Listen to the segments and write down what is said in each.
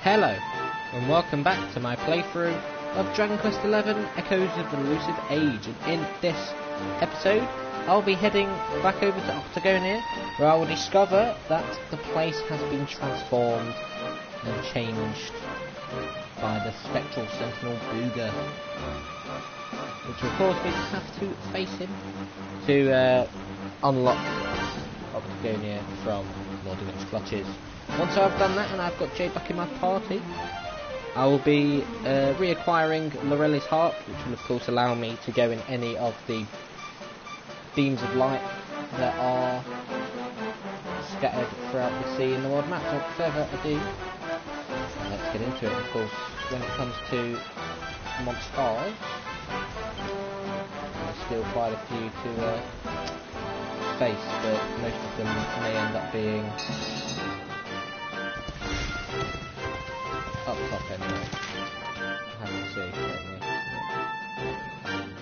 Hello, and welcome back to my playthrough of Dragon Quest XI Echoes of the Elusive Age, and in this episode I'll be heading back over to Octagonia, where I will discover that the place has been transformed and changed by the spectral sentinel Booga, which will cause me to have to face him to unlock Octagonia from Lord of its clutches. Once I've done that and I've got Jay back in my party, I will be reacquiring Lorelei's harp, which will of course allow me to go in any of the beams of light that are scattered throughout the sea in the world map. So without further ado, let's get into it. Of course, when it comes to monsters, there's still quite a few to face, but most of them may end up being up top anyway. I have to see, certainly.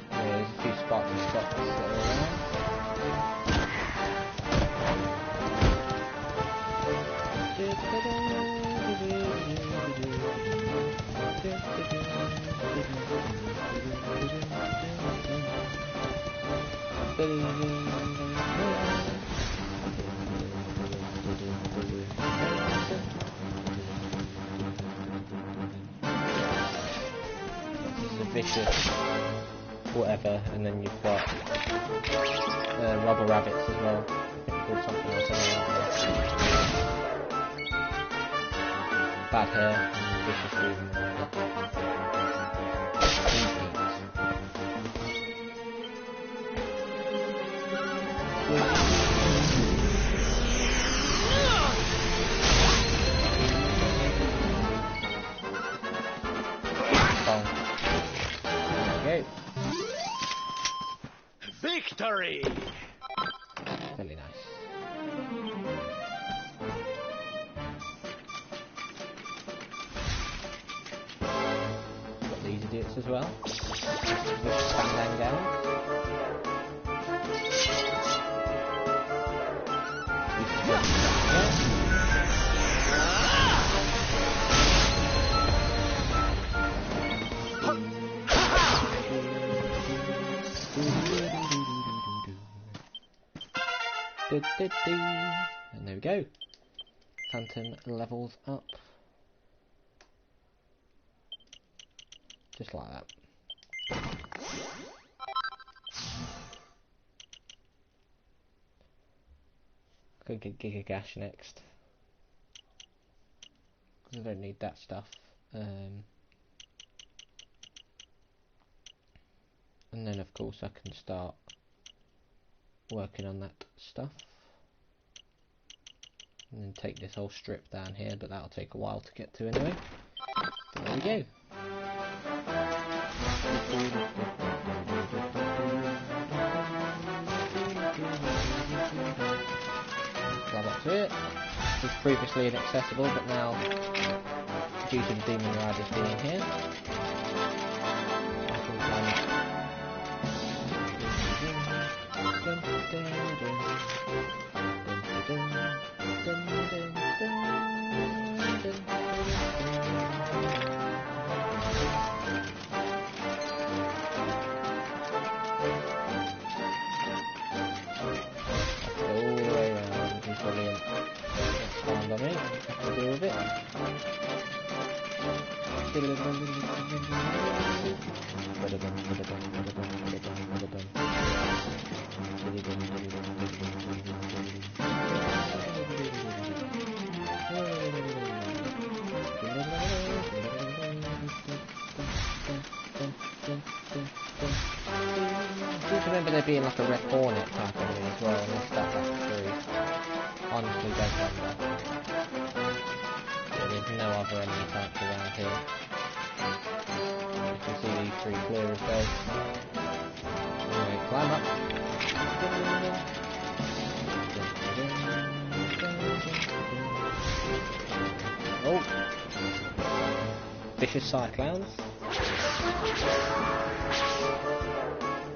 Yeah, there's a few sparkly spots that are around. Vicious, whatever, and then you've got rubber rabbits as well, or something else like bad hair, and vicious movement. Victory! Really nice. Got these idiots as well. And there we go. Phantom levels up. Just like that. Could get Giga Gash next, because I don't need that stuff. And then of course I can start working on that stuff. And then take this whole strip down here, but that'll take a while to get to anyway. But there we go. Grab up to it. It was previously inaccessible, but now, due to the demon riders being here, I can climb it. Brilliant. That's fine by me. I can deal with it. Just remember there being like a red hornet type enemy as well, unless that back through. Honestly don't remember. Yeah, there's no other enemy types around here. You can see these three clear as well. Anyway, climb up. Oh! Vicious cyclones.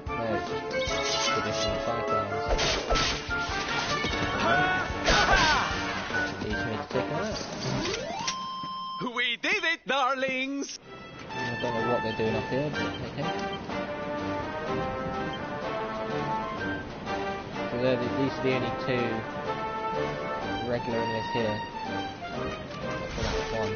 No, it's just traditional cyclones. Easy to take out. We did Don't know what they're doing up here, but okay. So these are the only two regular enemies here. For that one.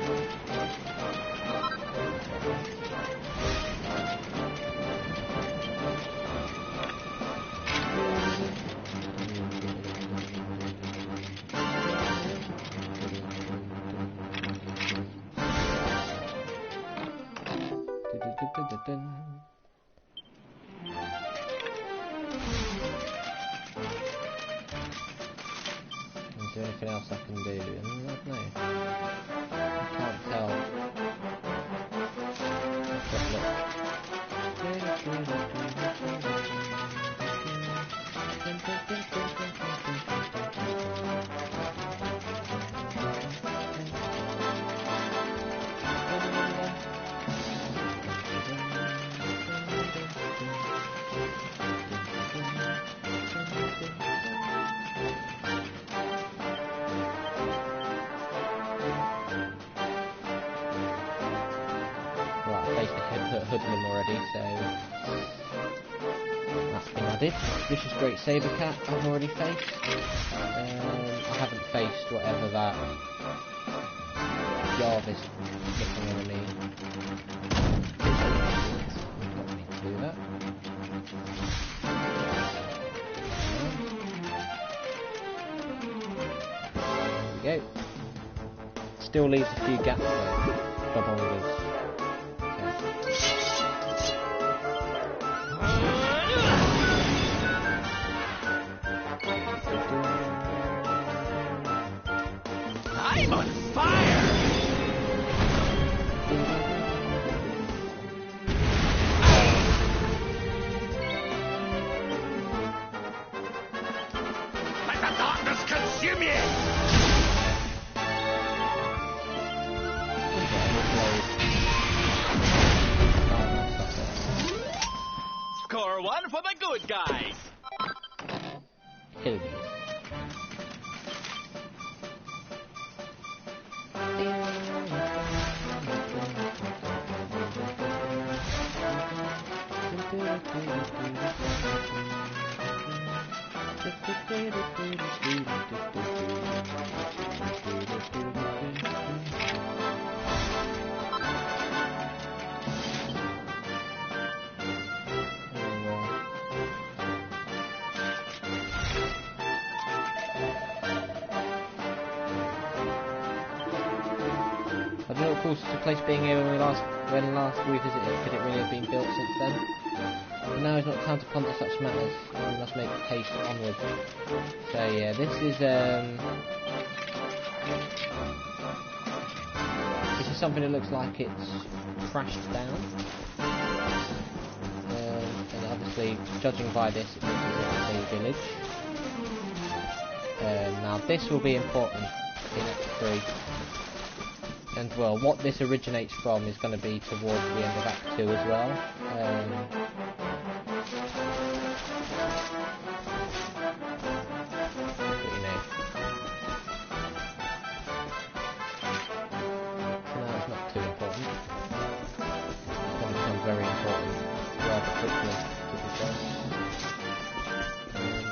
Is there anything else I can do? No. I can't tell. Let's have hoodlum already, so that's been added. Vicious Great Saber Cat I've already faced. I haven't faced whatever that Jarvis looking enemy. Not me to do that. There we go. Still leaves a few gaps though. Bubbles. I'm on fire! Let the darkness consume you! Score one for the good guys! Kill these. I don't know, of course, the place being here when last we visited, could it really have been built since then? But now is not time to ponder such matters. We must make haste onward. So yeah, this is something that looks like it's crashed down. And obviously, judging by this, it looks like it's a village. Now this will be important in Act 3. And well, what this originates from is going to be towards the end of Act 2 as well. But you know, for now it's not too important. It's going to become very important rather quickly, to be fair.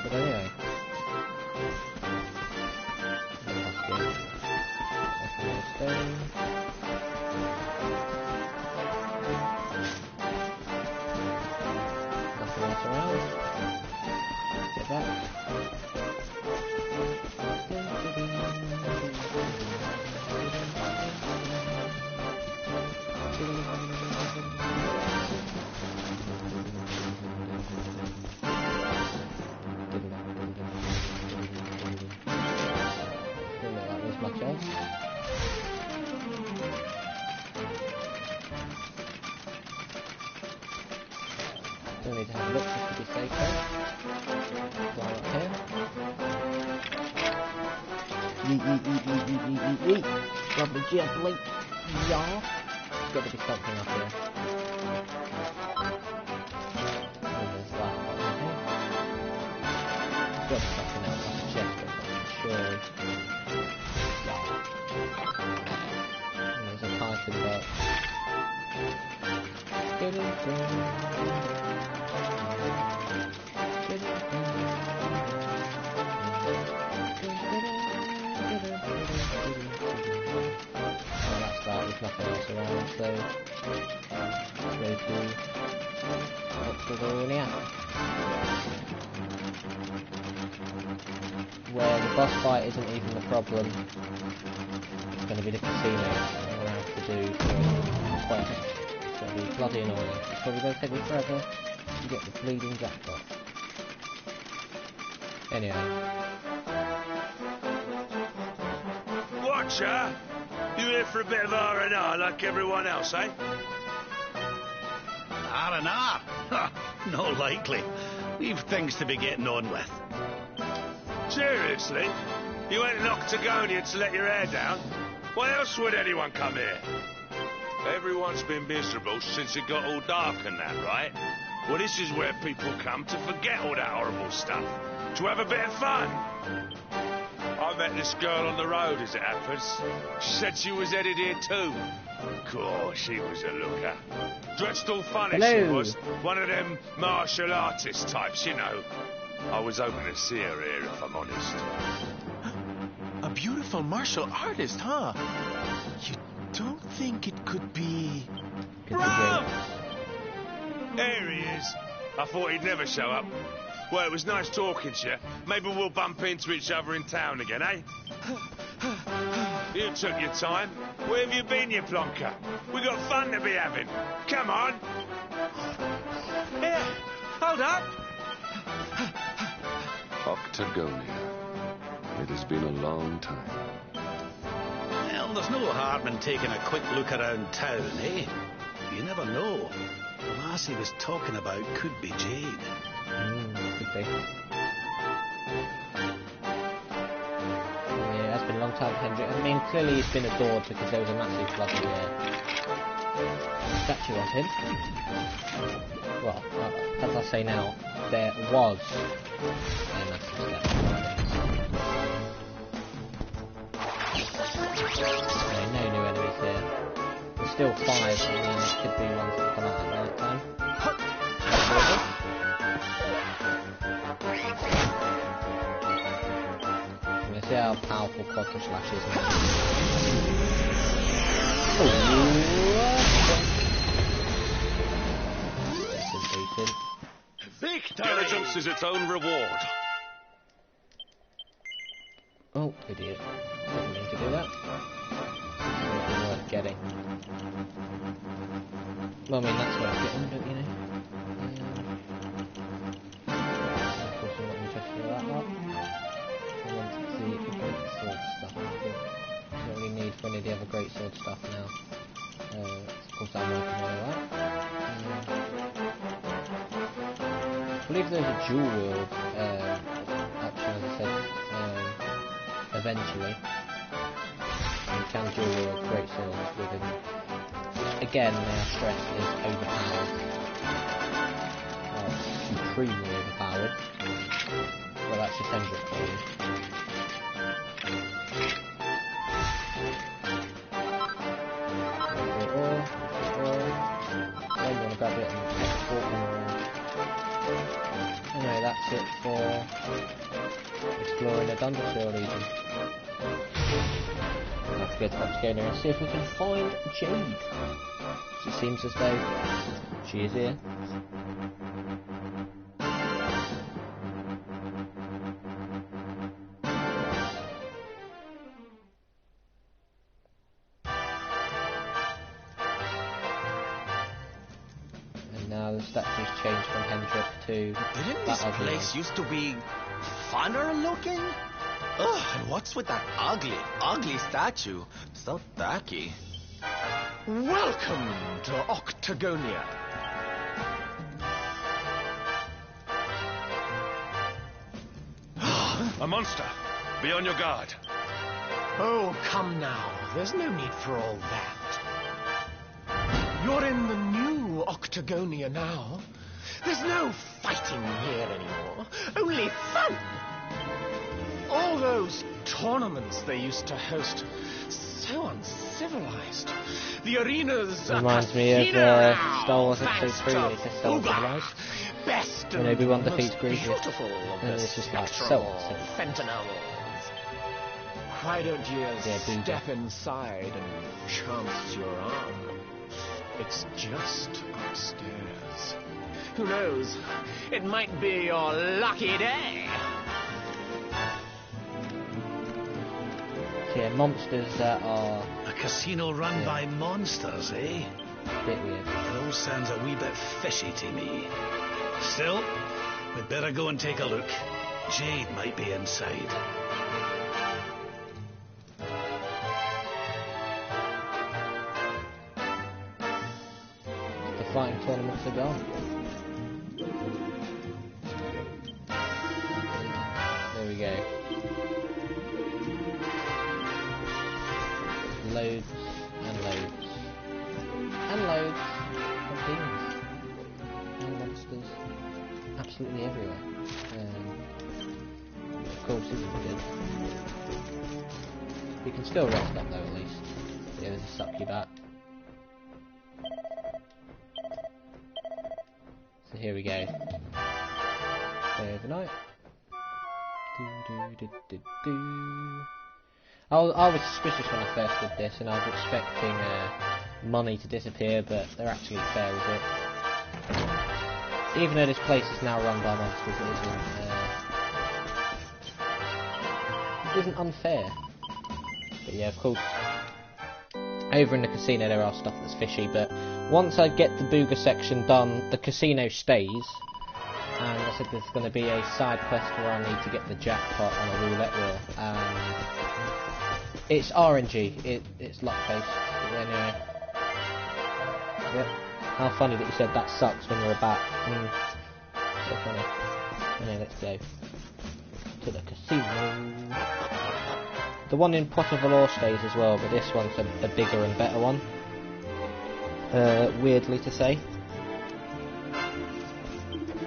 But anyway. Stone. Nothing else around. Get back. Don't know that was much else. Still need to have a look just to be safe though. Right up here. Yeet. Lovely gently. Yeah. There's got to be something up here. Oh, there's that up here. There's got to be something else, like a chest or something, surely. Yeah. And there's a Titan belt. that's that, there's nothing else around, so let's go to Octagonia, where the boss fight isn't even the problem. It's going to be the casino that we're going to have to do quest. It's going to be bloody annoying. It's probably going to take me forever to get the bleeding jackpot. Anyway. Watcher, you here for a bit of R&R like everyone else, eh? R&R? No likely. We've things to be getting on with. Seriously? You went in Octagonia to let your hair down? Why else would anyone come here? Everyone's been miserable since it got all dark and that, right? Well, this is where people come to forget all that horrible stuff. To have a bit of fun. I met this girl on the road, as it happens. She said she was headed here too. Course, she was a looker. Dressed all funny, Hello. she was. One of them martial artist types, you know. I was hoping to see her here, if I'm honest. A beautiful martial artist, huh? You don't think it could be... Bro! There he is. I thought he'd never show up. Well, it was nice talking to you. Maybe we'll bump into each other in town again, eh? You took your time. Where have you been, you plonker? We got fun to be having. Come on. Here, hold up. Octagonia. It has been a long time. Well, there's no harm in taking a quick look around town, eh? You never know. The lass he was talking about could be Jade. Could be. Yeah, it's been a long time, Kendrick. I mean, clearly he's been adored because there was a massive bloody statue of him. Well, as I say now, there was a massive statue. Okay, no new enemies here. There's still 5, I mean, it could be ones that come out at night time. See how powerful Quadra Slash is now. Diligence is its own reward. Oh, idiot. Didn't mean to do that. Something worth getting. Well, I mean, that's worth getting, but you know. Of course, I'm not interested in that lot. I want to see the great sword stuff. I don't really need for any of the other great sword stuff now. Of course, I'm working on all that. I believe there's a dual wield option, as I said, eventually. You can dual wield great swords with him. Which, again, may I stress, is overpowered. Well, supremely overpowered. Well, that's just Hendrick for you. Then you want to grab it and export them around. Anyway, that's it for exploring the Dundershire region. We'll have to go to Octagonia and see if we can find Jade. It seems as though she is here. Now the statue's changed from Hendrick to Didn't that this ugly place one. used to be funner looking? Ugh, and what's with that ugly statue? So tacky. Welcome to Octagonia. A monster. Be on your guard. Oh, come now. There's no need for all that. You're in the new Octagonia now. There's no fighting here anymore. Only fun. All those tournaments they used to host, so unsafe. civilized. The arena's a Reminds me of casino Star Wars thanks Episode 3 when to he says Star Wars Booga, Civilized. best When and Obi-Wan most defeats Grievous, beautiful of and the it's just like, spectral so sentinels. Why don't you Booga. step inside and chance your arm? It's just upstairs. Who knows? It might be your lucky day. So yeah, monsters that are A casino run by monsters, eh? a bit weird. It all sounds a wee bit fishy to me. Still, we'd better go and take a look. Jade might be inside. The fighting tournaments are gone. There we go. Loads and loads and loads of demons and monsters absolutely everywhere. Of course, this is good. You can still rest up though, at least. Yeah, there's a succubat. So here we go. Stay overnight. I was suspicious when I first did this, and I was expecting money to disappear, but they're actually fair with it. Even though this place is now run by monsters, it isn't unfair. But yeah, of course, over in the casino there are stuff that's fishy, but once I get the Booga section done, the casino stays. And I said there's going to be a side quest where I need to get the jackpot on a roulette wheel. It's RNG, it's luck based. But anyway. Yep. How funny that you said that sucks when you're a bat. So funny. Anyway, let's go to the casino. The one in Pot of Valor stays as well, but this one's a bigger and better one. Weirdly to say.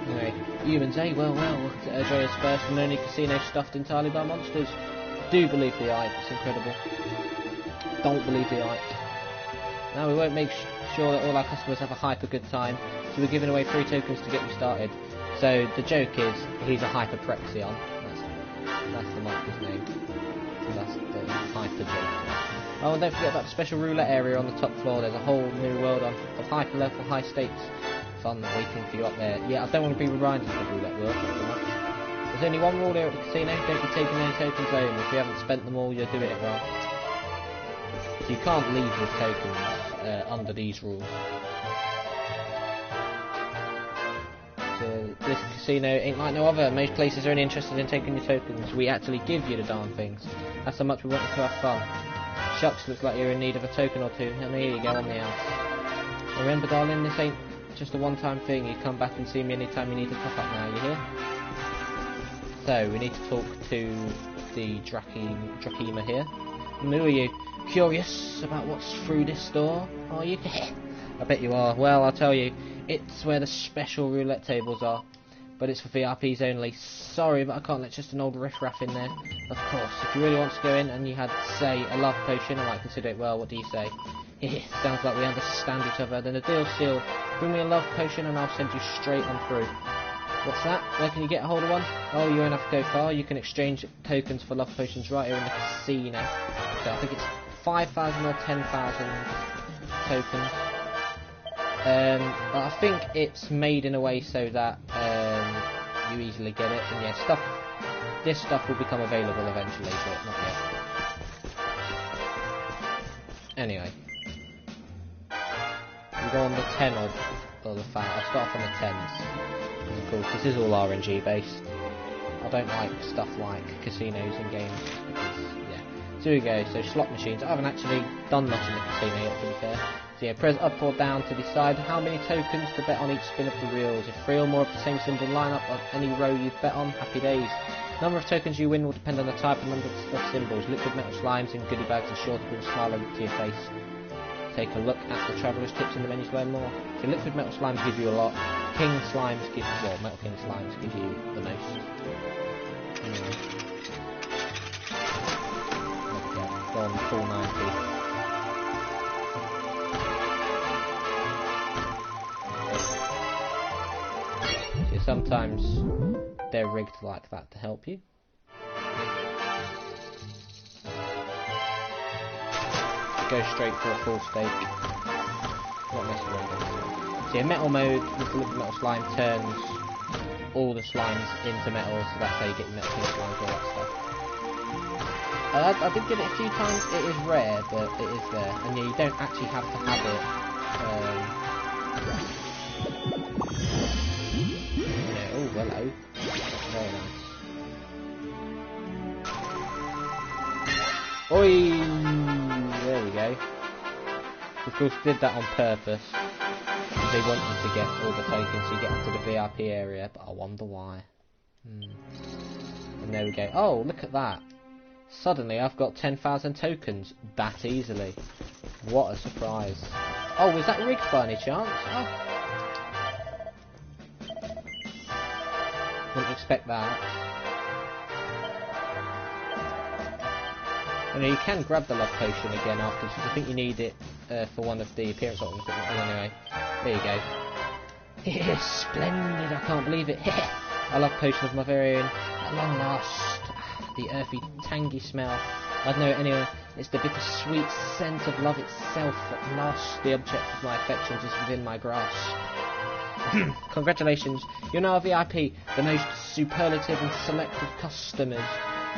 Anyway, humans, eh? Well, welcome to Adria's first and only casino stuffed entirely by monsters. Do believe the hype, it's incredible. Don't believe the hype. Now we won't make sure that all our customers have a hyper good time, so we're giving away free tokens to get you started. So the joke is, he's a Hyperprexion. That's the monster's name. So that's the hyper joke. Oh, and don't forget about the special roulette area on the top floor. There's a whole new world of hyper level, high stakes fun waiting for you up there. Yeah, I don't want to be reminded of the roulette wheel. There's only one rule here at the casino: don't be taking any tokens home. If you haven't spent them all, you're doing it wrong. So you can't leave with tokens under these rules. So this casino ain't like no other. Most places are only interested in taking your tokens. We actually give you the darn things. That's how much we want you to have fun. Shucks, looks like you're in need of a token or two. And here you go on the house. Remember, darling, this ain't just a one-time thing. You come back and see me anytime you need to top up now, you hear? So, we need to talk to the Drakima here. And who are you? Curious about what's through this door, are you? I bet you are. Well, I'll tell you, it's where the special roulette tables are. But it's for VIPs only. Sorry, but I can't let just an old riffraff in there. Of course, if you really want to go in and you had, say, a love potion, I might consider it. Well, what do you say? Sounds like we understand each other. Then the deal's sealed. Bring me a love potion and I'll send you straight on through. What's that? Where can you get a hold of one? Oh, you won't have to go far. You can exchange tokens for love potions right here in the casino. So I think it's 5,000 or 10,000 tokens. But I think it's made in a way so that you easily get it. And yeah, this stuff will become available eventually, but not yet. Anyway. We go on the 10 or the fat. I'll start off on the 10s. And of course, this is all RNG based. I don't like stuff like casinos and games because, yeah. So here we go. So slot machines. I haven't actually done much in the casino yet, to be fair. So yeah, press up or down to decide how many tokens to bet on each spin of the reels. If 3 or more of the same symbol line up on any row you've bet on, happy days. Number of tokens you win will depend on the type and number of symbols. Liquid metal slimes and goodie bags are sure to bring a smile over to your face. Take a look at the traveller's tips in the menu to learn more. So liquid metal slimes give you a lot. King slimes give you, well, metal king slimes give you the most. Anyway. Go on full 90. sometimes they're rigged like that to help you. Go straight for a full stake. Not messing around. So in metal mode, with the liquid metal slime turns all the slimes into metal, so that's how you get your metal slimes, all that stuff. I did get it a few times. It is rare, but it is there, and yeah, you don't actually have to have it. Oh, hello. Very nice. Oi! There we go. Of course, did that on purpose. They want you to get all the tokens so you get onto the VIP area, but I wonder why. And there we go. Oh, look at that. Suddenly I've got 10,000 tokens that easily. What a surprise. Oh, was that rigged by any chance? Oh. Wouldn't expect that. You know, you can grab the love potion again afterwards, because I think you need it for one of the appearance items. Anyway, there you go. Yeah, splendid, I can't believe it. A love potion of my very own. At long last. The earthy, tangy smell. I don't know anyway. It's the bittersweet scent of love itself. At last, the object of my affections is within my grasp. Congratulations, you're now a VIP, the most superlative and select of customers.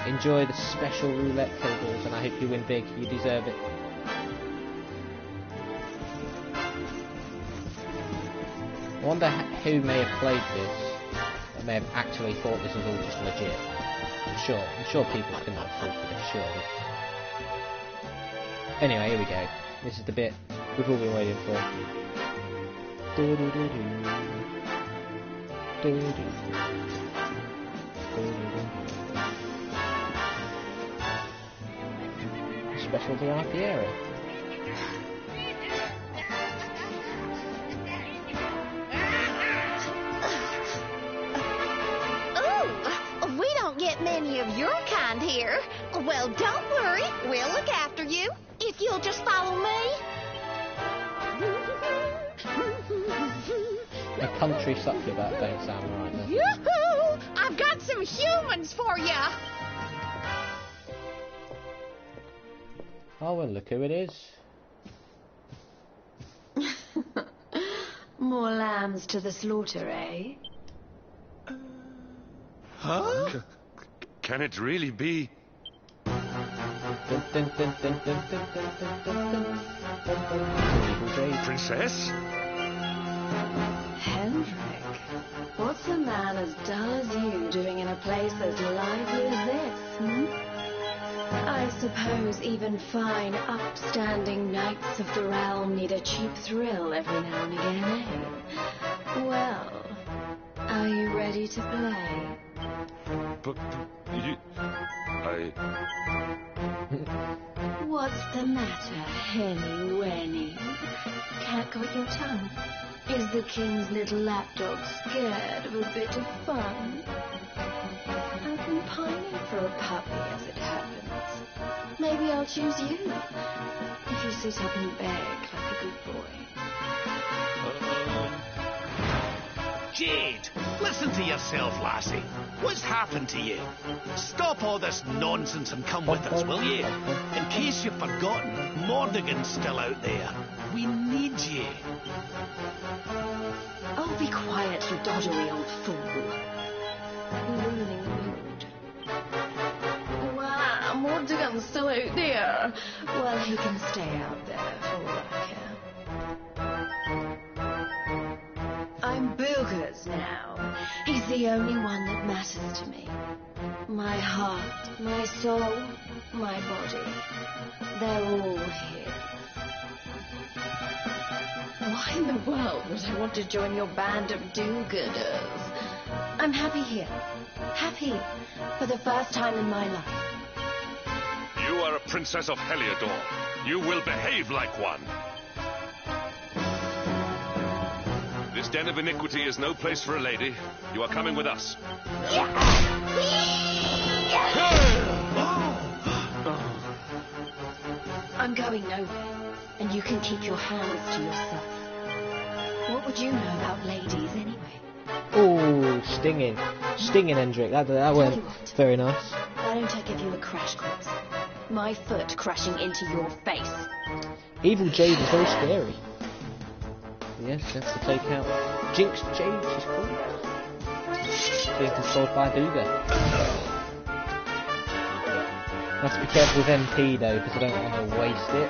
Enjoy the special roulette tables, and I hope you win big. You deserve it. I wonder who may have played this, that may have actually thought this was all just legit. I'm sure people couldn't have thought of it, surely. Anyway, here we go. This is the bit we've all been waiting for. Special VIP area. Get many of your kind here. Well, don't worry. We'll look after you if you'll just follow me. A country succubat don't sound right then. Yoo-hoo! I've got some humans for ya. Oh, well, look who it is. More lambs to the slaughter, eh? Huh? Can it really be? Princess? Henrik, what's a man as dull as you doing in a place as lively as this, I suppose even fine, upstanding knights of the realm need a cheap thrill every now and again, eh? Well, are you ready to play? But you... What's the matter, Henny Wenny? Can't got your tongue? Is the king's little lapdog scared of a bit of fun? I've been pining for a puppy, as it happens. Maybe I'll choose you, if you sit up and beg like a good boy. Jade, listen to yourself, lassie. What's happened to you? Stop all this nonsense and come with us, will you? In case you've forgotten, Mordigan's still out there. We need you. Oh, be quiet, you doddery old fool. You're ruining the mood. Wow, Mordigan's still out there. Well, he can stay out there for all I care. I'm Booga's now. He's the only one that matters to me. My heart, my soul, my body. They're all his. Why in the world would I want to join your band of do-gooders? I'm happy here. Happy for the first time in my life. You are a princess of Heliodor. You will behave like one. This den of iniquity is no place for a lady. You are coming with us. I'm going nowhere, and you can keep your hands to yourself. What would you know about ladies, anyway? Oh, Stinging Hendrik. That went very nice. Why don't I give you a crash course? My foot crashing into your face. Evil Jade is very scary. Yes, that's to take out Jinx Jade, she's called. Being controlled by Booga. I have to be careful with MP though, because I don't want to waste it.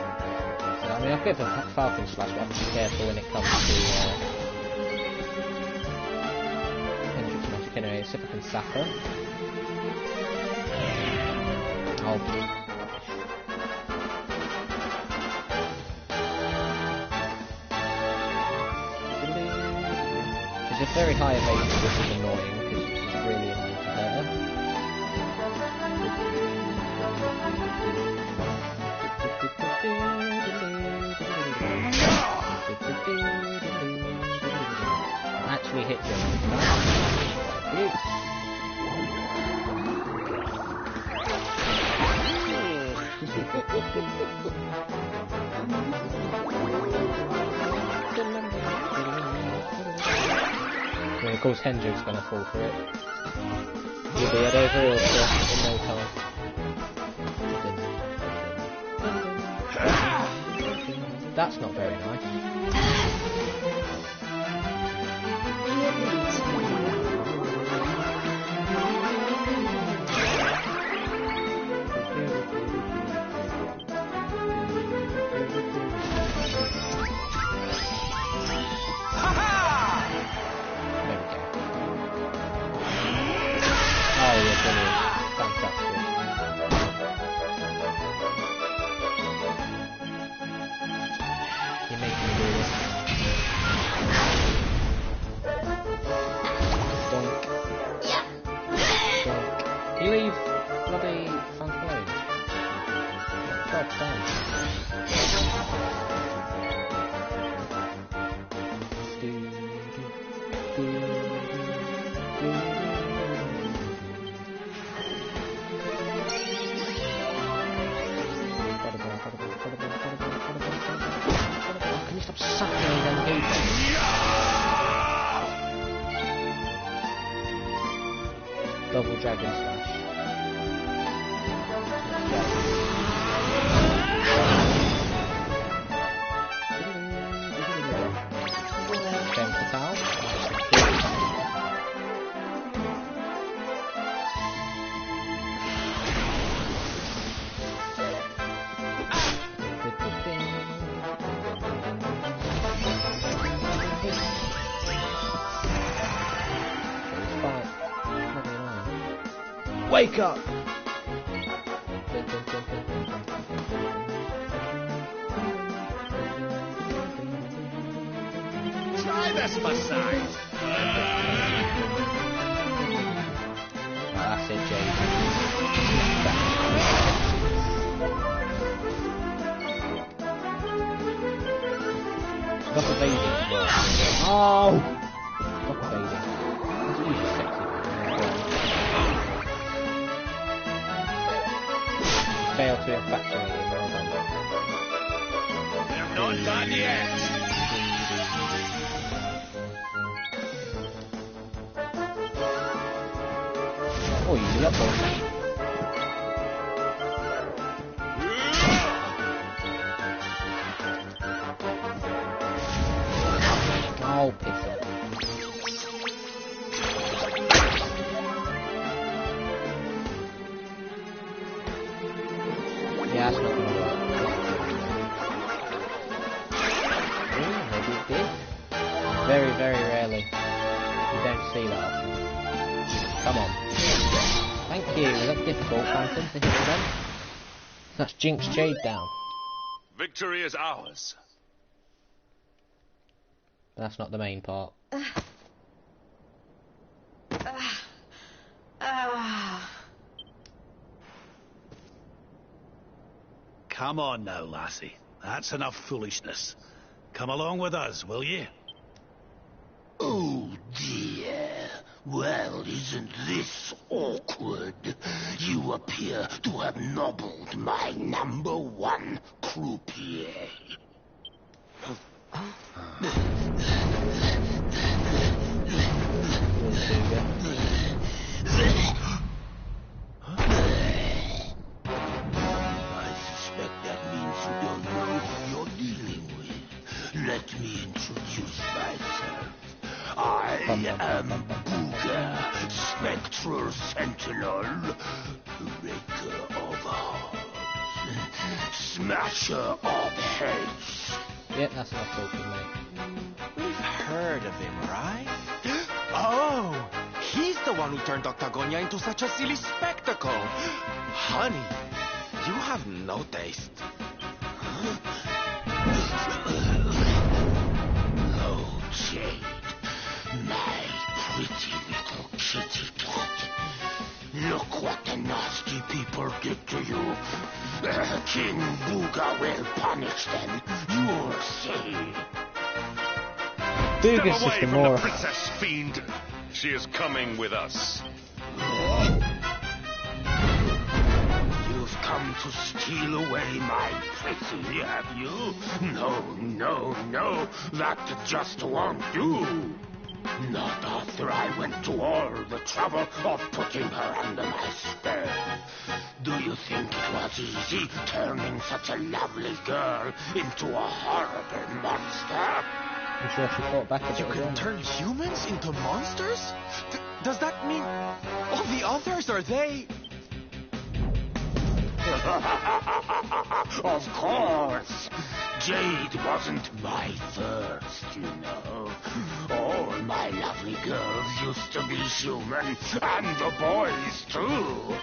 So, I mean, I'll go for Falcon Slash, but I have to be careful when it comes to Hendrix Magic anyway. See if I can sap her. Oh. It's a very high evasion, which is annoying, because it's really annoying to hurt her. Actually hit them. And of course Hendrik's gonna fall for it. You'll be head over heels in no time. That's not very nice. Can you stop sucking me them people? Double Dragon Slash. Wake up! Try this massage. That's it, Jade. Stop evading. Oh! Stop evading. That's usually sexy. Fail to infatuate him, well done. They're not done yet. Oh, you up on me. Oh, piss it. Yeah, that's not gonna work. Ooh, maybe it did. Very, very rarely. You don't see that often. Come on. Thank you. Was that difficult, Phantom, to hit them? That's Jinx Jade down. Victory is ours. That's not the main part. Come on now, lassie. That's enough foolishness. Come along with us, will you? Oh dear. Well, isn't this awkward? You appear to have nobbled my #1 croupier. spectral sentinel, breaker of hearts, smasher of heads. Yep, that's enough talking, mate. We've heard of him, right? Oh, he's the one who turned Octagonia into such a silly spectacle. Honey, you have no taste. Oh, Jade, my pretty little kitty cat. Look what the nasty people did to you. King Booga will punish them. You'll see. Booga's Step just away a from more. the princess fiend. She is coming with us. You've come to steal away my pretty, have you? No, no, no. That just won't do. Not after I went to all the trouble of putting her under my spell. Do you think it was easy turning such a lovely girl into a horrible monster? I'm sure she fought back a You bit. can turn humans into monsters? Does that mean all the others are they? Of course. Jade wasn't my first, you know. All my lovely girls used to be human, and the boys too.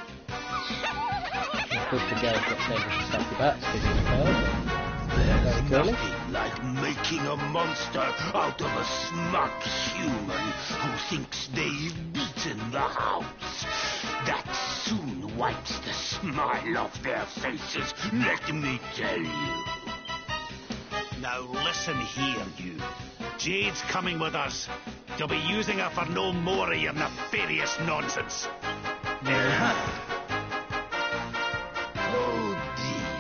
Of course, the girls got able to stuff your butts because you're a girl. There's Really? nothing like making a monster out of a smart human who thinks they've beaten the house. That soon wipes the smile off their faces, let me tell you. Now listen here, you. Jade's coming with us. You'll be using her for no more of your nefarious nonsense. Oh dear,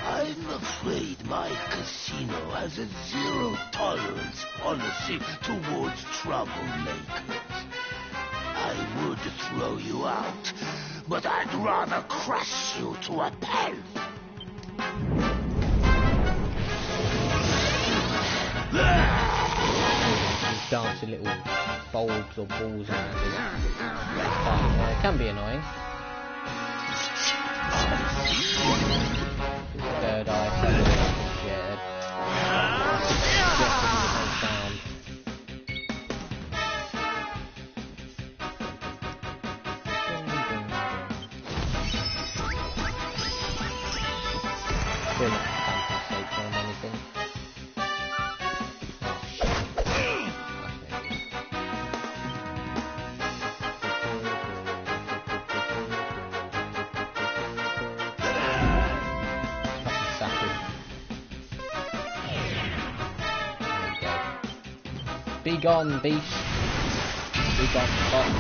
I'm afraid my casino has a zero-tolerance policy towards troublemakers. I would throw you out, but I'd rather crush you to a pulp. These dancing little bulbs or balls and it can be annoying. Third eye, shared. Sound. Still not fantastic or anything. Be gone, beast. Be gone, fox.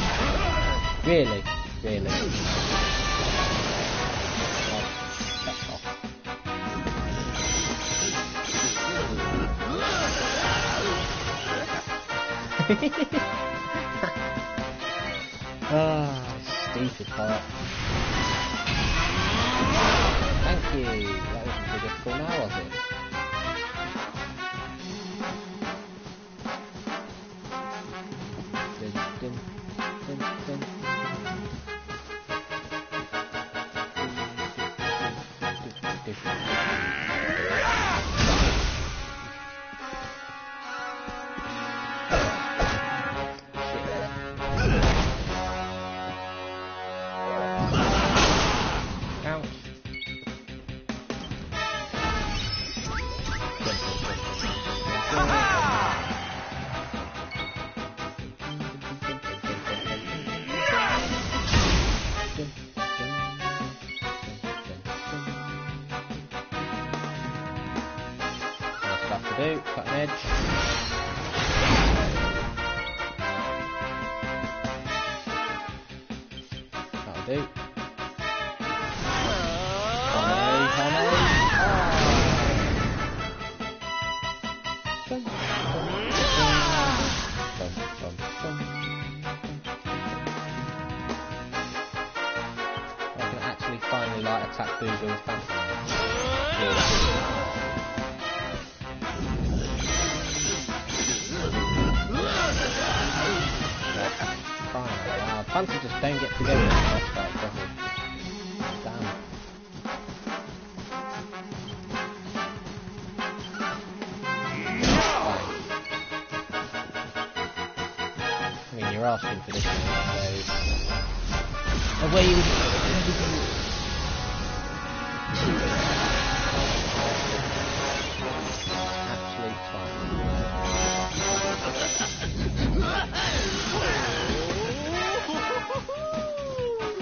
Really? Really? Ah, stupid part. Thank you. That wasn't too difficult now, was it? Dun, dun, dun, dun. Do, cut an edge. That'll do. I can actually finally like attack Booga with Phantom. crying out loud. Phantom just don't get to go in the boss fight, does he? Damn. I mean, you're asking for this one, so... Away with absolute fine.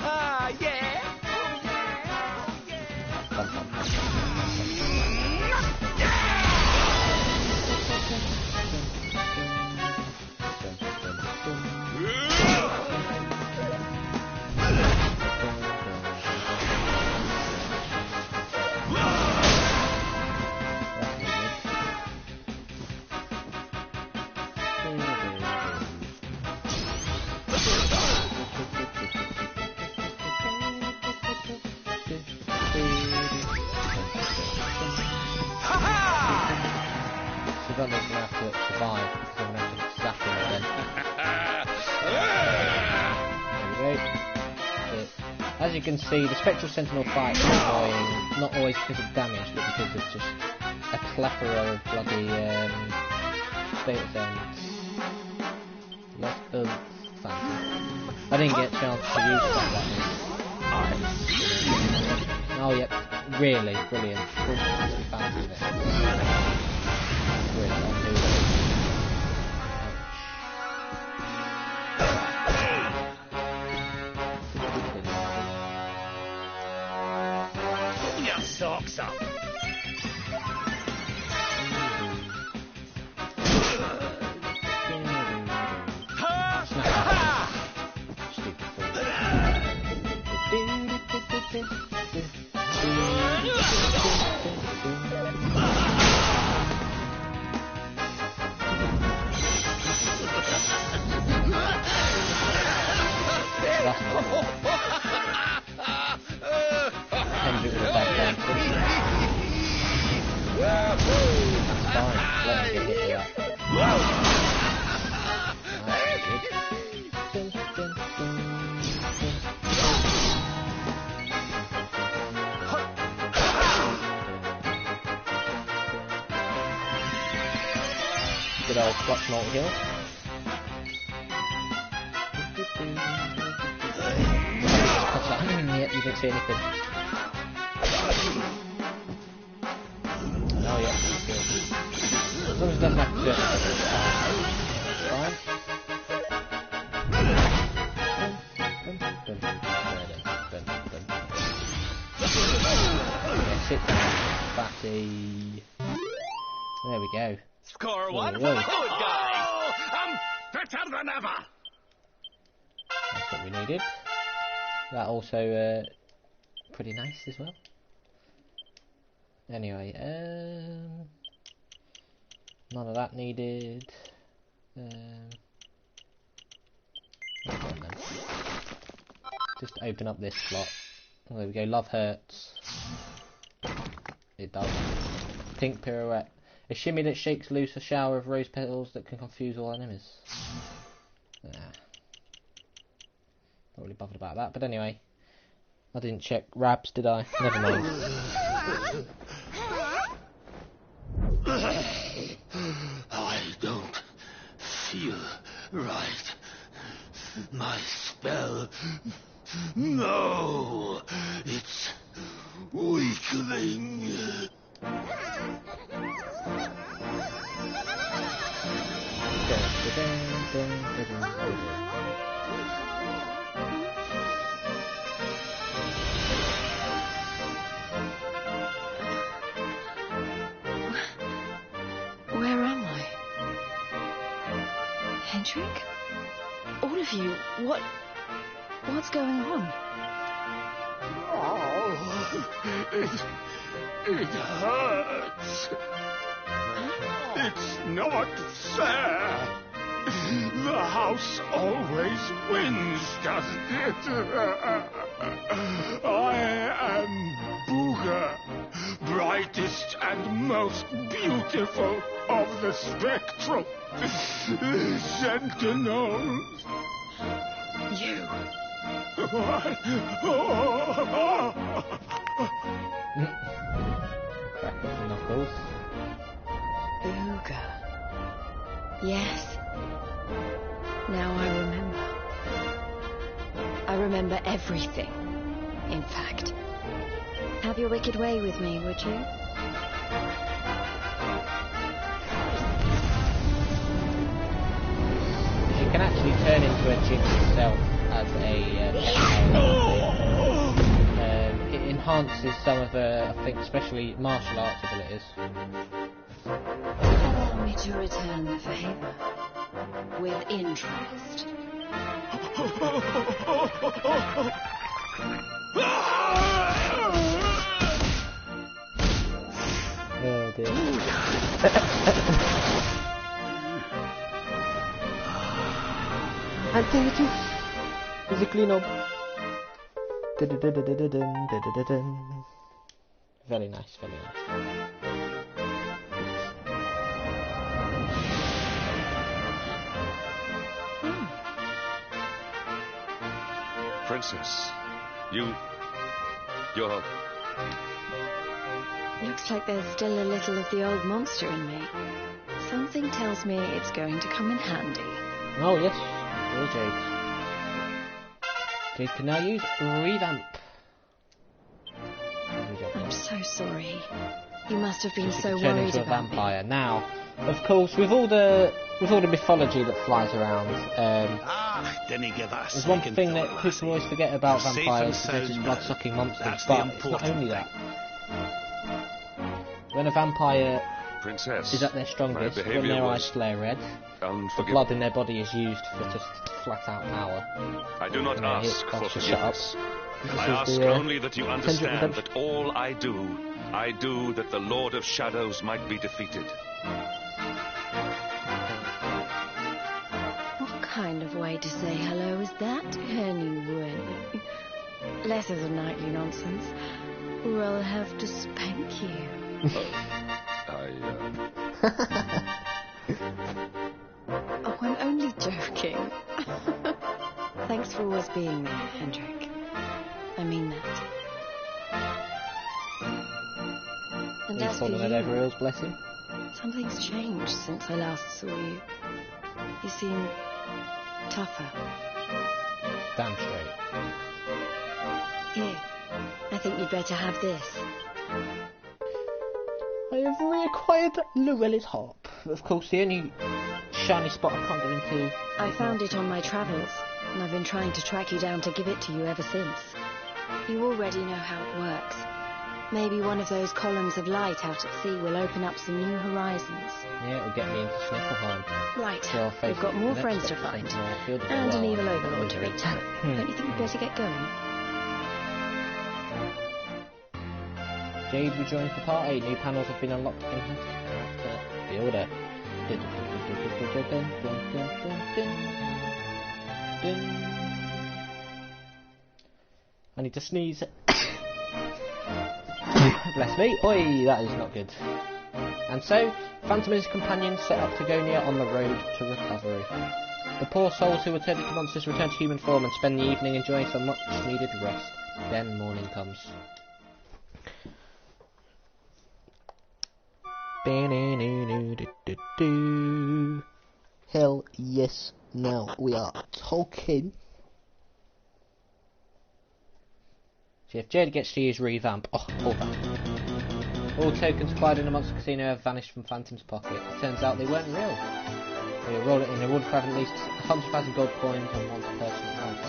Ah, yeah. Savannah's gonna have to survive because I'm gonna have to zap him again. There we go. As you can see, the spectral sentinel fight is annoying, not always because of damage, but because of just a plethora of bloody state zones. Lot of Phantom. I didn't get a chance to use that. Oh yep, really brilliant. Full Phantom there. Really unbelievable. Pull your socks up. Stupid fool. That's not good. Hendrick with a bad dancing. That's fine. Let him get hit with that. That's good. Good old Flux multi-heal. Yep, you didn't see anything. Oh yeah, that's good. As long as it doesn't have to do anything, that's fine. Yeah, sit down, fatty. There we go. Score one Whoa, for the whoa. good guys. I'm fitter than ever. That's what we needed. That also pretty nice as well. Anyway, none of that needed. Just open up this slot. Oh, there we go. Love hurts. It does. Pink pirouette. A shimmy that shakes loose a shower of rose petals that can confuse all enemies. Not really bothered about that, but anyway. I didn't check Rabs, did I? Never mind. I don't feel right. My spell... No! It's weakling. Where am I? Hendrik? All of you, what's going on? Oh, it hurts. It's not fair. The house always wins, doesn't it? I am Booga, brightest and most beautiful of the spectral sentinels. You. Crack up the knuckles. Booga. Yes. Now I remember. I remember everything, in fact. Have your wicked way with me, would you? She can actually turn into a jinn itself as it enhances some of her, I think, especially martial arts abilities. Allow me to return the favor with interest. Oh dear. Activity is a clean up. Very nice, very nice. Princess, you're... Looks like there's still a little of the old monster in me. Something tells me it's going to come in handy. Oh yes, you're Jade. Jade can now use revamp. I'm so sorry. You must have been She so can turn worried into a about vampire. Now, of course, with all the mythology that flies around, Didn't give us. there's one thing that people always forget about You're safe vampires, and which is sound blood-sucking monsters, That's but the it's not important only that. When a vampire Princess, is at their strongest, my when behavior their eyes was flare red, the unforgivable. blood in their body is used for just flat-out power. I do not Yeah, ask here, for Costa, shut up. forgiveness. This I is ask the, only that you Kendrick understand redemption. that all I do that the Lord of Shadows might be defeated. What kind of way to say hello is that, anyway? Less of the nightly nonsense, or I'll have to spank you. Oh, I'm only joking. Thanks for always being there, Hendrik. I mean that. And He's as for fallen at you, Everill's, bless him. something's changed since I last saw you. You seem tougher. Damn straight. Here, I think you'd better have this. I have reacquired Lorelei's harp. Of course, the only shiny spot I can't get into. I found it on my travels, and I've been trying to track you down to give it to you ever since. You already know how it works. Maybe one of those columns of light out at sea will open up some new horizons. Yeah, it'll get me into Sniffelheim. Right, So I'll face we've got the more next friends to section find, where I feel the and an well, evil I'm overlord to losing reach. it. Don't you think we'd better get going? Jade rejoins the party. New panels have been unlocked in her character builder. I need to sneeze. Bless me. Oi, that is not good. And so, Phantom and his companions set Octagonia on the road to recovery. The poor souls who were turned into monsters return to human form and spend the evening enjoying some much needed rest. Then morning comes. Hell yes, now we are talking. So if Jade gets to use revamp, all that. All tokens acquired in the Monster Casino have vanished from Phantom's pocket. It turns out they weren't real. They were rewarded for having at least 100,000 gold coins on one's personal accounts.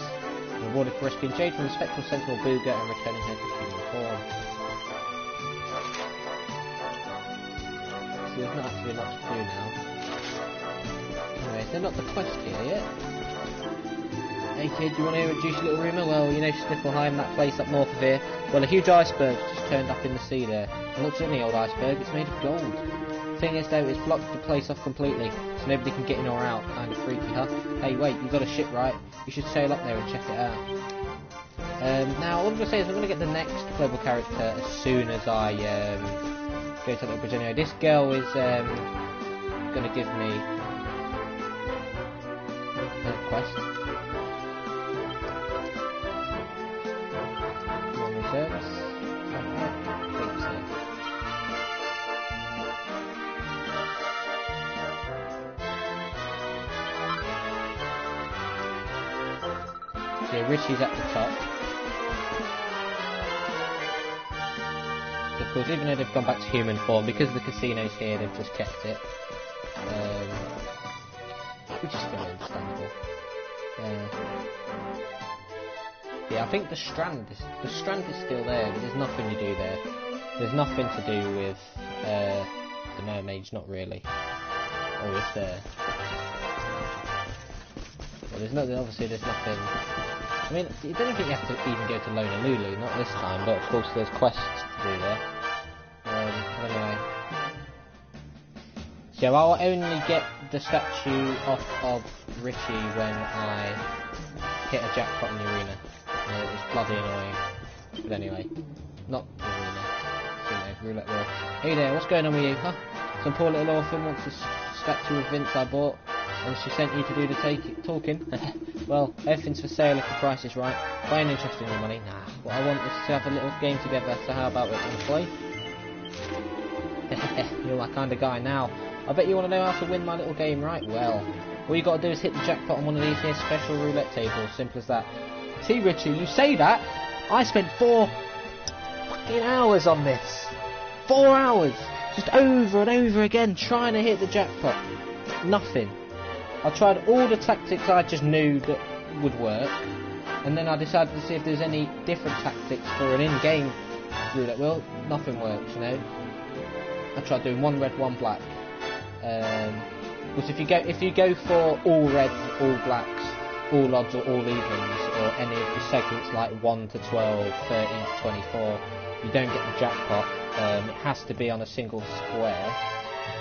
Rewarded for rescuing Jade from the spectral sentinel Booga and returning her to human form. So there's not actually much to do now. Anyway, they're not the quest here yet. Hey kid, do you want to hear a juicy little rumour? Well, you know Sniffelheim, that place up north of here? Well, a huge iceberg just turned up in the sea there. It looks at the old iceberg, it's made of gold. Thing is though, it's blocked the place off completely, so nobody can get in or out. Kinda freaky, huh? Hey wait, you got a ship right? You should sail up there and check it out. Now, all I'm going to say is I'm going to get the next global character as soon as I go to the bridge. Anyway, this girl is going to give me a quest. So yeah, Richie's at the top. Of course, even though they've gone back to human form, because the casino's here, they've just kept it. Which is still understandable. Yeah, I think the strand is still there, but there's nothing to do there. There's nothing to do with the mermaids, not really. Or is there? Well, obviously there's nothing. I mean, you don't think you have to even go to Lulu, not this time, but of course there's quests to do there. Anyway. So I'll only get the statue off of Richie when I hit a jackpot in the arena. It's bloody annoying. But anyway, not the arena. Roulette wheel. Hey there, what's going on with you, huh? Some poor little orphan wants a statue of Vince I bought, and she sent you to do the talking. Well, everything's for sale if the price is right. If I ain't interested in your money, nah. What I want is to have a little game together, so how about we want to play? You're my kind of guy now. I bet you want to know how to win my little game, right? Well, all you got to do is hit the jackpot on one of these here special roulette tables. Simple as that. See, Richie, you say that? I spent 4 fucking hours on this. 4 hours! Just over and over again trying to hit the jackpot. Nothing. I tried all the tactics I just knew that would work, and then I decided to see if there's any different tactics for an in-game roulette wheel. Nothing works, you know. I tried doing 1 red, 1 black. Because if you go for all reds, all blacks, all odds or all evens, or any of the segments like 1 to 12, 13 to 24, you don't get the jackpot. It has to be on a single square,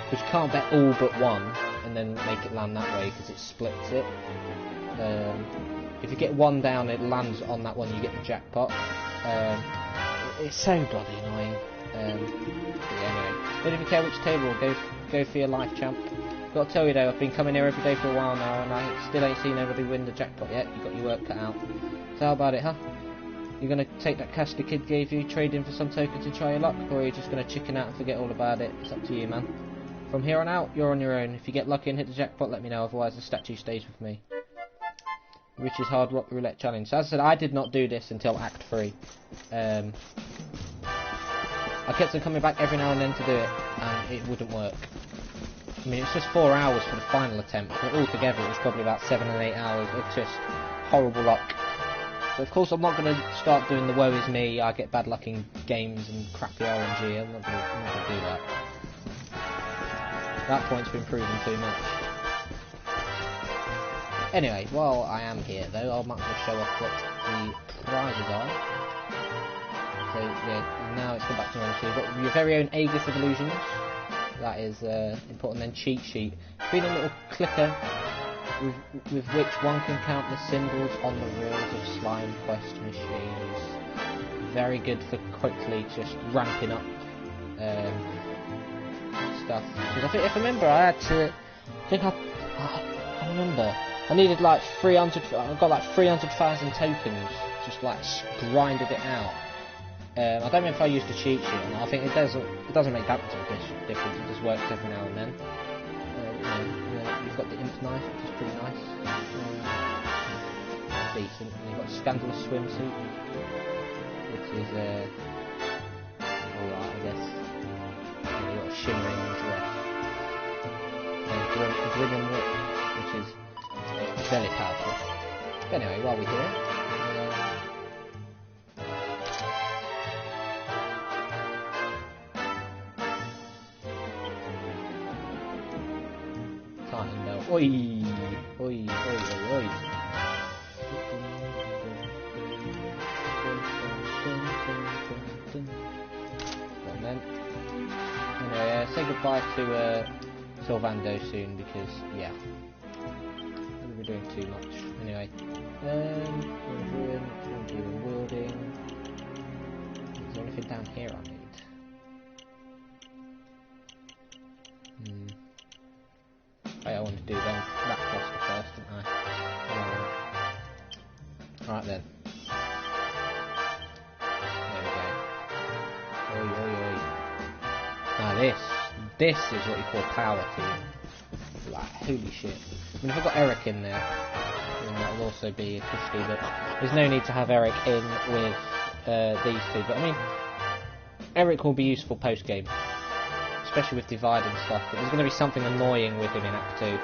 which you can't bet all but one and then make it land that way because it splits it. If you get one down, it lands on that one, you get the jackpot. It's so bloody annoying. But yeah, anyway, don't even care which table, go for your life, champ. Got to tell you though, I've been coming here every day for a while now, and I still ain't seen anybody win the jackpot yet. You got your work cut out. So how about it, huh? You gonna take that cash the kid gave you, trade in for some token to try your luck, or are you just gonna chicken out and forget all about it? It's up to you, man. From here on out, you're on your own. If you get lucky and hit the jackpot, let me know. Otherwise, the statue stays with me. Rich's Hard Rock Roulette Challenge. So as I said, I did not do this until Act 3. I kept on coming back every now and then to do it, and it wouldn't work. I mean, it's just 4 hours for the final attempt, but altogether it was probably about 7 and 8 hours of just horrible luck. But of course I'm not going to start doing the woe is me, I get bad luck in games and crappy RNG, I'm not going to do that. That point's been proven too much. Anyway, while I am here though, I might as well show off what the prizes are. So yeah, now it's come back to normal. So you've got your very own Aegis of Illusions. That is important. Then cheat sheet. Being a little clicker with which one can count the symbols on the reels of slime quest machines. Very good for quickly just ramping up stuff. Because I think, if I remember, I had to. I remember. I needed like 300. I got like 300,000 tokens. Just like grinded it out. I don't know if I used a cheat sheet or not. I think it doesn't make that much of a difference. It just works every now and then. You've got the imp knife, which is pretty nice. Decent. And you've got a scandalous swimsuit, which is alright, I guess. And you've got a shimmering dress. And a grinning whip, which is very powerful. But anyway, while we're here. Oi, oi, oi, oi, oi. And then, anyway, say goodbye to Sylvando soon because, yeah, we're doing too much. Anyway, we're doing wielding. Is there anything down here I need? I want to do them that cluster first, didn't I? Alright then. There we go. Oi, oi, oi. Now this is what you call power team. Like, holy shit. I mean, if I've got Eric in there, and that will also be a custody, but there's no need to have Eric in with these two. But I mean, Eric will be useful post-game, especially with Divide and stuff, but there's going to be something annoying with him in Act 2.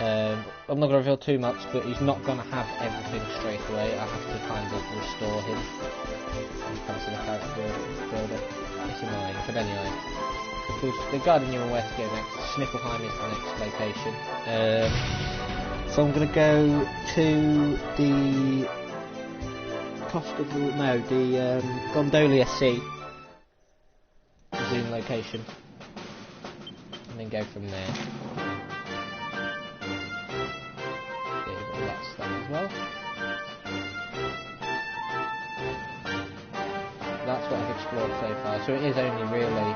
I'm not going to reveal too much, but he's not going to have everything straight away. I have to kind of restore him when it comes to the character builder. It's annoying, but anyway. Of course, they're guiding you on where to go next. Sniffelheim is the next location. So I'm going to go to the Gondolia Sea, the Zoom location, and then go from there. That's that as well. That's what I've explored so far. So it is only really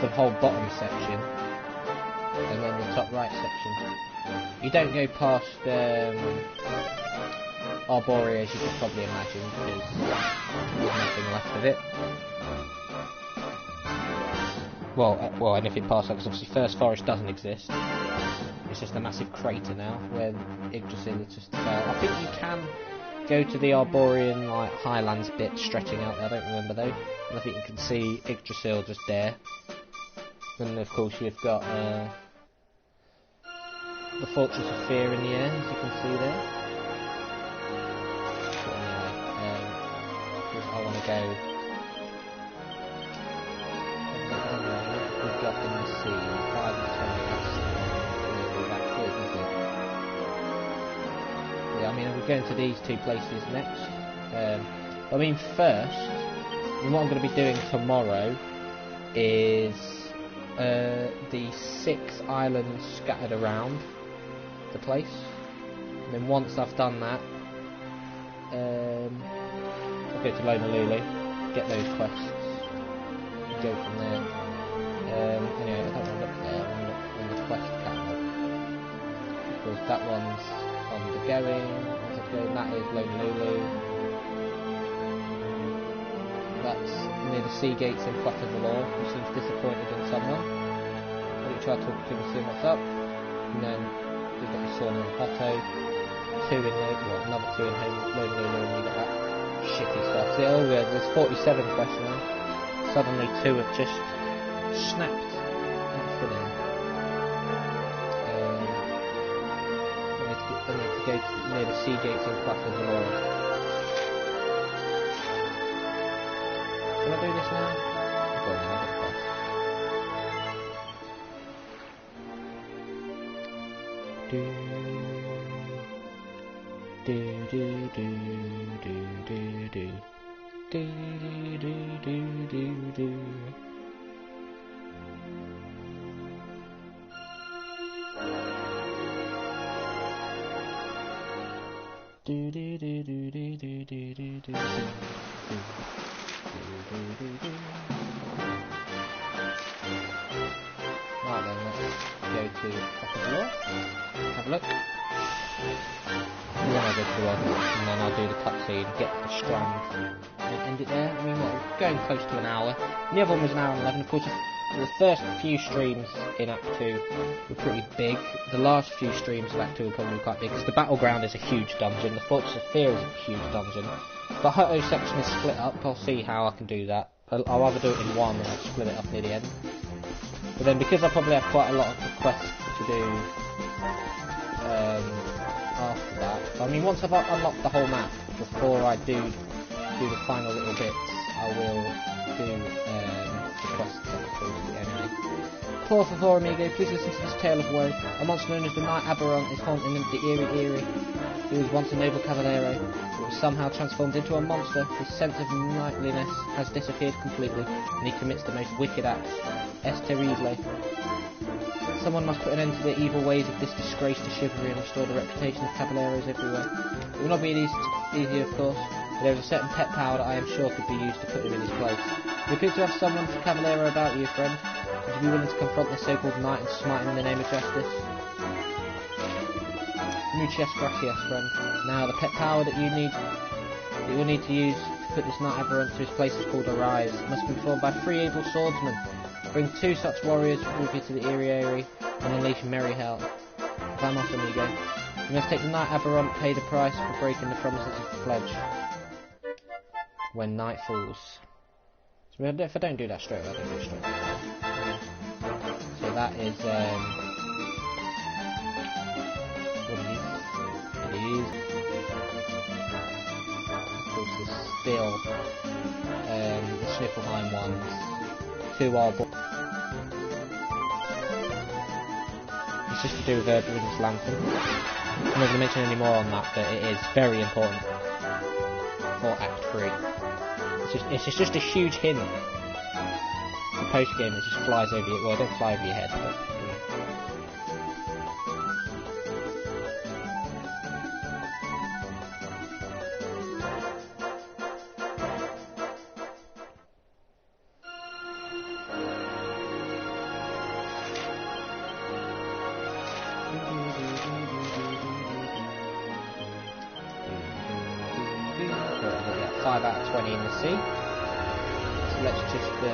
the whole bottom section and then the top right section. You don't go past Arborea, as you could probably imagine, because there's nothing left of it. Well, anything past that, because obviously First Forest doesn't exist. It's just a massive crater now, where Yggdrasil is just fell. I think you can go to the Arborean, like, highlands bit stretching out there, I don't remember though. And I think you can see Yggdrasil just there. And of course you've got the Fortress of Fear in the air, as you can see there. But anyway, because I want to go... We've got in the sea, 5 and 20, that's good, isn't it? Yeah, I mean, we're going to these two places next. I mean, first, what I'm going to be doing tomorrow is the 6 islands scattered around the place. And then once I've done that, I'll go to Lorelei, get those quests, and go from there. Anyway, I don't want to look there, I want to look on the quest catalogue. Because that one's on the going, that is Lorelei. That's near the sea gates in Flat of the Law, who seems disappointed in someone. But you try to talk to him and see what's up. And then we've got the Sauna and Otto, 2 in another 2 in Lorelei, and we got that shitty stuff. See, oh yeah, there's 47 quests now. Suddenly 2 have just snapped. That's funny. I need to go near the sea gates in Flat of the Law. Can I do this now? Go on then, I'll get the quest. Do do do do do do do do do do do. Do do do do do do do do do. Right then, let's go to Top of the Law, have a look, and then I'll go to the one, and then I'll do the cutscene, get the strand, and end it there. I mean, we're going close to an hour, and the other one was an hour and 11. Of course, the first few streams in Act 2 were pretty big. The last few streams of Act 2 were probably quite big, because the Battleground is a huge dungeon, the Fortress of Fear is a huge dungeon. The Hutto section is split up, I'll see how I can do that. I'll either do it in one or I'll split it up near the end. But then, because I probably have quite a lot of requests to do after that, I mean, once I've unlocked the whole map, before I do the final little bits, I will do the quests anyway. Poor for amigo, please listen to this tale of woe. A monster known as the Knight Aberon is haunting the Eerie. He was once a noble cavaliero, but was somehow transformed into a monster. His sense of knightliness has disappeared completely, and he commits the most wicked acts. Es terrible. Someone must put an end to the evil ways of this disgrace to chivalry and restore the reputation of caballeros everywhere. It will not be easy, of course, but there is a certain pet power that I am sure could be used to put him in his place. You appear to have someone for Caballero about you, friend. Would you be willing to confront this so-called knight and smite him in the name of justice? Muchas gracias, friend. Now, the pet power that you will need to use to put this knight Aberrant to his place is called Arise. It must be performed by 3 able swordsmen. Bring 2 such warriors with you to the Eerie and unleash merry hell. Vamos, amigo. You must take the night Aberrant paid a price for breaking the promises of the pledge. When night falls. So if I don't do that straight away, I don't do it straight away. So that is, what it is. Of course, there's still, the Sniffelheim ones. 2 are it's just to do with Wind's Lantern. I'm not going to mention any more on that, but it is very important for Act 3. It's just a huge hint. The post game that just flies over you. Well, it don't fly over your head, but you know. Yeah, 5 out of 20 in the sea. So let's just go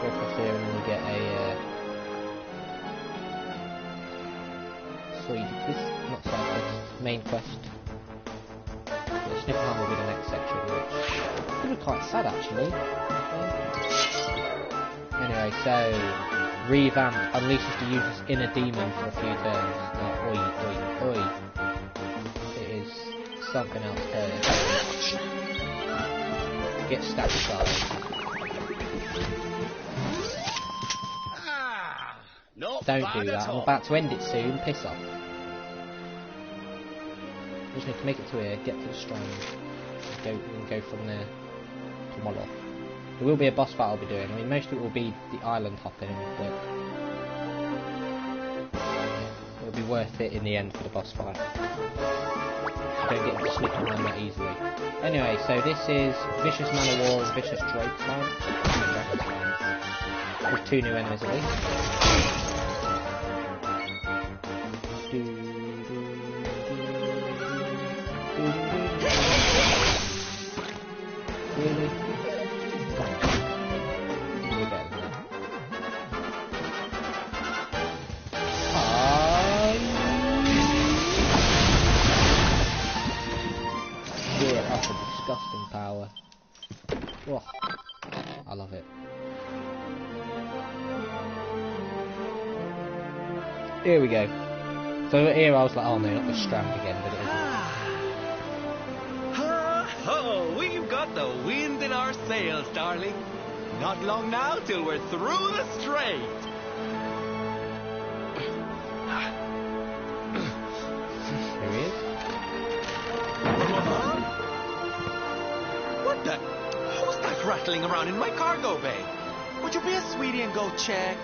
across here and then we get a not side quest, main quest. Sniffelheim will be the next section, which could be quite sad actually. Anyway, so revamp unleashes the user's inner demon for a few turns. Oi, oi, oi. It is something else here. Get stacked aside. Don't do that, I'm about to end it soon, piss off. Just need to make it to here, get to the strand, and go from there to Moloch. There will be a boss fight I'll be doing. I mean, most of it will be the island hopping, but it'll be worth it in the end for the boss fight. Don't get to slip around that easily. Anyway, so this is Vicious Man of War and Vicious Drake Time. With 2 new enemies at least. Really? Yeah, that's a disgusting power. Oh, I love it. Here we go. So here I was like, oh no, not the strand again, but it isn't. Oh, we've got the wind in our sails, darling. Not long now till we're through the strait. Here he is. What the? Who's that rattling around in my cargo bay? Would you be a sweetie and go check?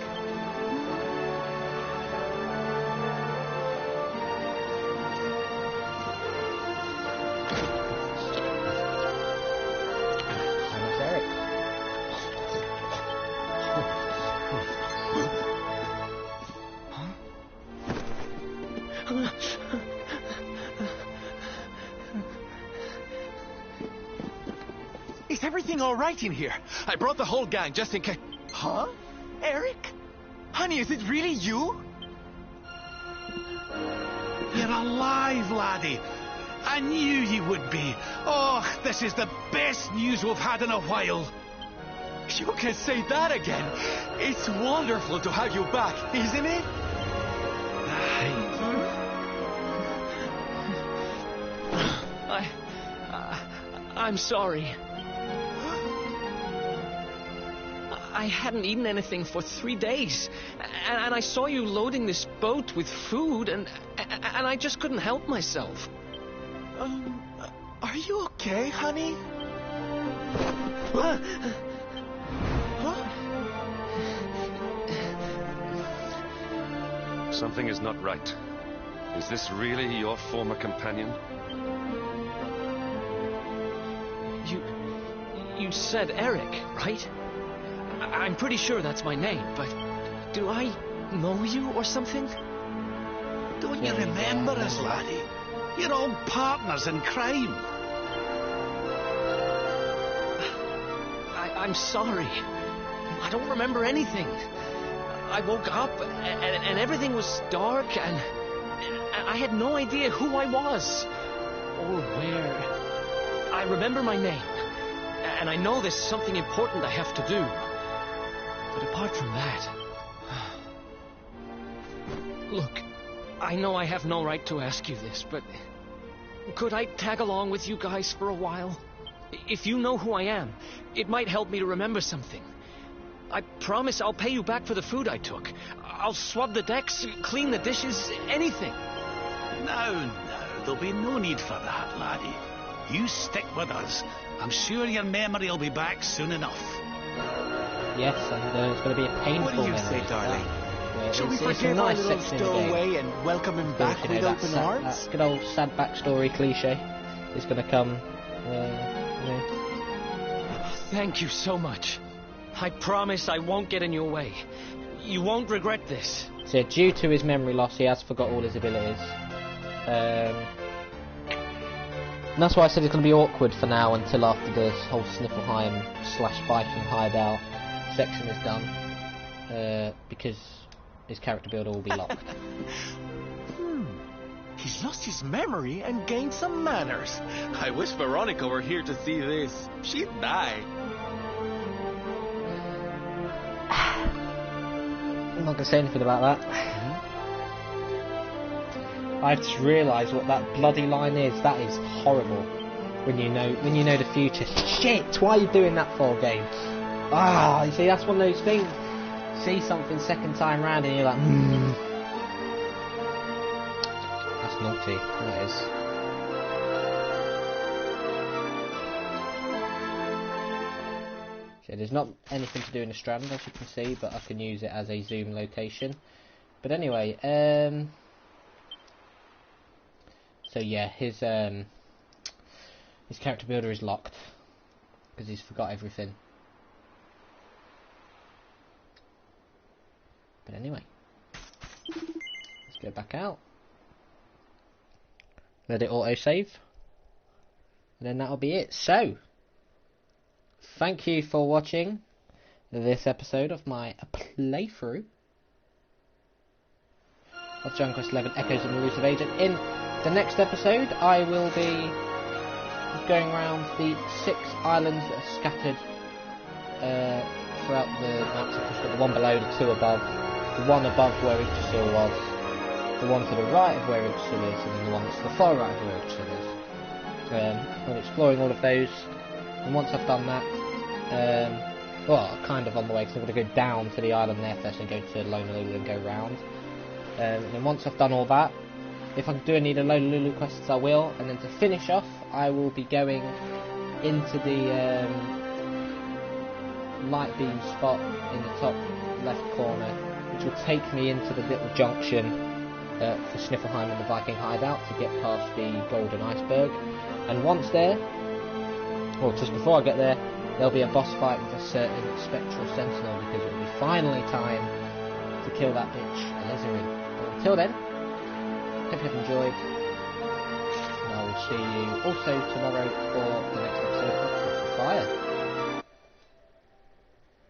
Is everything all right in here? I brought the whole gang just in case. Huh? Eric? Honey, is it really you? You're alive, laddie. I knew you would be. Oh, this is the best news we've had in a while. You can say that again. It's wonderful to have you back, isn't it? I'm sorry. I hadn't eaten anything for 3 days, and I saw you loading this boat with food, and I just couldn't help myself. Are you okay, honey? Something is not right. Is this really your former companion? You said Eric, right? I'm pretty sure that's my name, but do I know you or something? Don't you remember us, laddie? You're old partners in crime. I'm sorry. I don't remember anything. I woke up and everything was dark and I had no idea who I was or where. I remember my name, and I know there's something important I have to do. But apart from that... Look, I know I have no right to ask you this, but... could I tag along with you guys for a while? If you know who I am, it might help me to remember something. I promise I'll pay you back for the food I took. I'll swab the decks, clean the dishes, anything. No, there'll be no need for that, laddie. You stick with us. I'm sure your memory will be back soon enough. Yes, and it's going to be a painful What do you memory. say, darling? Shall we It's a forget nice our little section of the game. stowaway and welcome him back But, you with know, open that arms? good old sad backstory cliche is going to come. Thank you so much. I promise I won't get in your way. You won't regret this. So, due to his memory loss, he has forgot all his abilities. And that's why I said it's going to be awkward for now until after this whole Sniffelheim / Viking hideout section is done. Because his character builder will be locked. He's lost his memory and gained some manners. I wish Veronica were here to see this. She'd die. I'm not going to say anything about that. I've just realised what that bloody line is. That is horrible. When you know the future. Shit! Why are you doing that for, game? You see, that's one of those things. See something second time round and you're like, That's naughty. That is. So there's not anything to do in the strand, as you can see, but I can use it as a zoom location. But anyway, so yeah, his character builder is locked because he's forgot everything. But anyway, let's go back out. Let it auto-save. And then that'll be it. So, thank you for watching this episode of my playthrough of Dragon Quest XI Echoes of the Elusive Age. In the next episode, I will be going around the 6 islands that are scattered throughout the maps. I've got the one below, the 2 above, the one above where Yggdrasil was, the one to the right of where Yggdrasil is, and then the one that's to the far right of where Yggdrasil is. I'm exploring all of those, and once I've done that, well, kind of on the way, because I'm going to go down to the island there first and go to Lona Lulu and go round. And then once I've done all that, if I do any of the Lona Lulu quests I will, and then to finish off, I will be going into the light beam spot in the top left corner, which will take me into the little junction for Sniffelheim and the Viking hideout to get past the Golden Iceberg. And once there, or just before I get there, there'll be a boss fight with a certain spectral sentinel, because it will be finally time to kill that bitch, Elusive. But until then, hope you have enjoyed, and I will see you also tomorrow for the next episode of Fire.